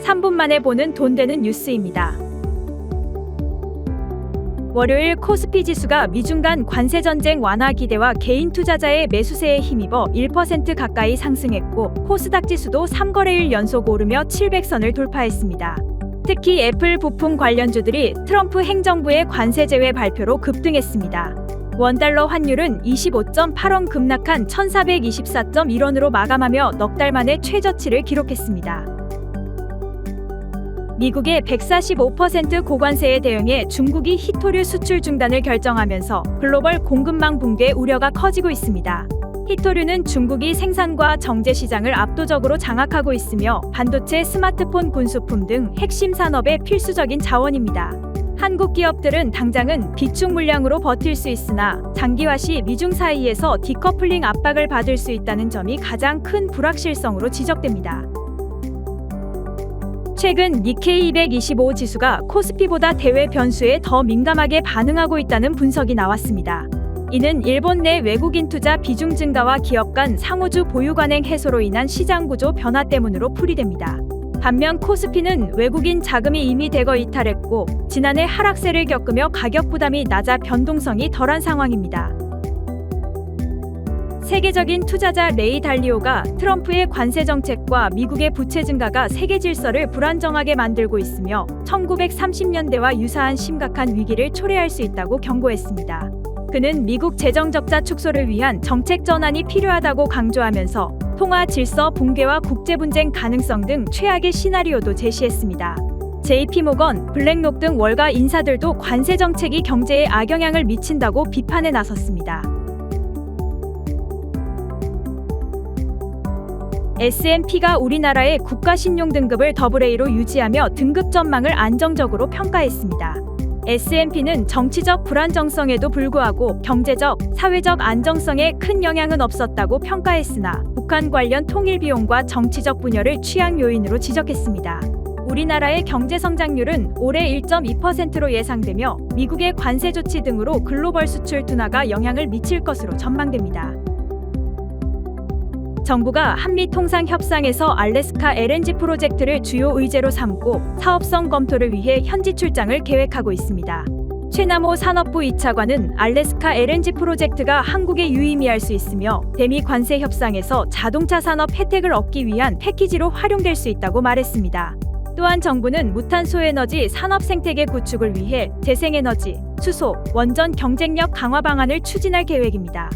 3분 만에 보는 돈 되는 뉴스입니다. 월요일 코스피 지수가 미중 간 관세 전쟁 완화 기대와 개인 투자자의 매수세에 힘입어 1% 가까이 상승했고, 코스닥 지수도 3거래일 연속 오르며 700선을 돌파했습니다. 특히 애플 부품 관련주들이 트럼프 행정부의 관세 제외 발표로 급등했습니다. 원달러 환율은 25.8원 급락한 1424.1원으로 마감하며 넉 달 만에 최저치를 기록했습니다. 미국의 145% 고관세에 대응해 중국이 히토류 수출 중단을 결정하면서 글로벌 공급망 붕괴 우려가 커지고 있습니다. 히토류는 중국이 생산과 정제 시장을 압도적으로 장악하고 있으며 반도체, 스마트폰, 군수품 등 핵심 산업의 필수적인 자원입니다. 한국 기업들은 당장은 비축 물량으로 버틸 수 있으나 장기화 시 미중 사이에서 디커플링 압박을 받을 수 있다는 점이 가장 큰 불확실성으로 지적됩니다. 최근 니케이 225 지수가 코스피보다 대외 변수에 더 민감하게 반응하고 있다는 분석이 나왔습니다. 이는 일본 내 외국인 투자 비중 증가와 기업 간 상호주 보유 관행 해소로 인한 시장 구조 변화 때문으로 풀이됩니다. 반면 코스피는 외국인 자금이 이미 대거 이탈했고 지난해 하락세를 겪으며 가격 부담이 낮아 변동성이 덜한 상황입니다. 세계적인 투자자 레이 달리오가 트럼프의 관세 정책과 미국의 부채 증가가 세계 질서를 불안정하게 만들고 있으며 1930년대와 유사한 심각한 위기를 초래할 수 있다고 경고했습니다. 그는 미국 재정 적자 축소를 위한 정책 전환이 필요하다고 강조하면서 통화 질서 붕괴와 국제 분쟁 가능성 등 최악의 시나리오도 제시했습니다. JP모건, 블랙록 등 월가 인사들도 관세 정책이 경제에 악영향을 미친다고 비판에 나섰습니다. S&P가 우리나라의 국가신용 등급을 AA로 유지하며 등급 전망을 안정적으로 평가했습니다. S&P는 정치적 불안정성에도 불구하고 경제적, 사회적 안정성에 큰 영향은 없었다고 평가했으나 북한 관련 통일 비용과 정치적 분열을 취약 요인으로 지적했습니다. 우리나라의 경제 성장률은 올해 1.2%로 예상되며 미국의 관세 조치 등으로 글로벌 수출 둔화가 영향을 미칠 것으로 전망됩니다. 정부가 한미통상협상에서 알래스카 LNG 프로젝트를 주요 의제로 삼고 사업성 검토를 위해 현지 출장을 계획하고 있습니다. 최남호 산업부 2차관은 알래스카 LNG 프로젝트가 한국에 유의미할 수 있으며 대미 관세 협상에서 자동차 산업 혜택을 얻기 위한 패키지로 활용될 수 있다고 말했습니다. 또한 정부는 무탄소 에너지 산업 생태계 구축을 위해 재생에너지, 수소, 원전 경쟁력 강화 방안을 추진할 계획입니다.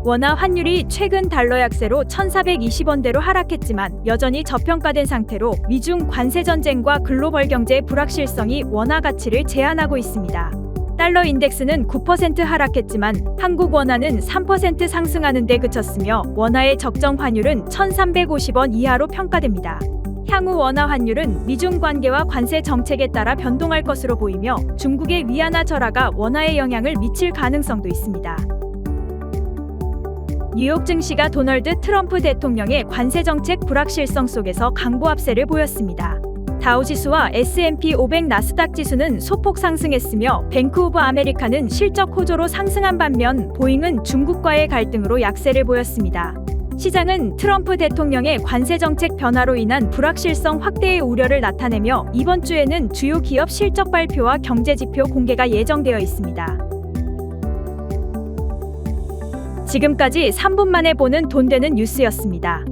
원화 환율이 최근 달러 약세로 1,420원대로 하락했지만 여전히 저평가된 상태로 미중 관세 전쟁과 글로벌 경제 불확실성이 원화 가치를 제한하고 있습니다. 달러 인덱스는 9% 하락했지만 한국 원화는 3% 상승하는 데 그쳤으며 원화의 적정 환율은 1,350원 이하로 평가됩니다. 향후 원화 환율은 미중 관계와 관세 정책에 따라 변동할 것으로 보이며 중국의 위안화 절하가 원화에 영향을 미칠 가능성도 있습니다. 뉴욕 증시가 도널드 트럼프 대통령의 관세 정책 불확실성 속에서 강보합세를 보였습니다. 다우지수와 S&P 500 나스닥 지수는 소폭 상승했으며 뱅크 오브 아메리카는 실적 호조로 상승한 반면 보잉은 중국과의 갈등으로 약세를 보였습니다. 시장은 트럼프 대통령의 관세 정책 변화로 인한 불확실성 확대의 우려를 나타내며 이번 주에는 주요 기업 실적 발표와 경제 지표 공개가 예정되어 있습니다. 지금까지 3분 만에 보는 돈 되는 뉴스였습니다.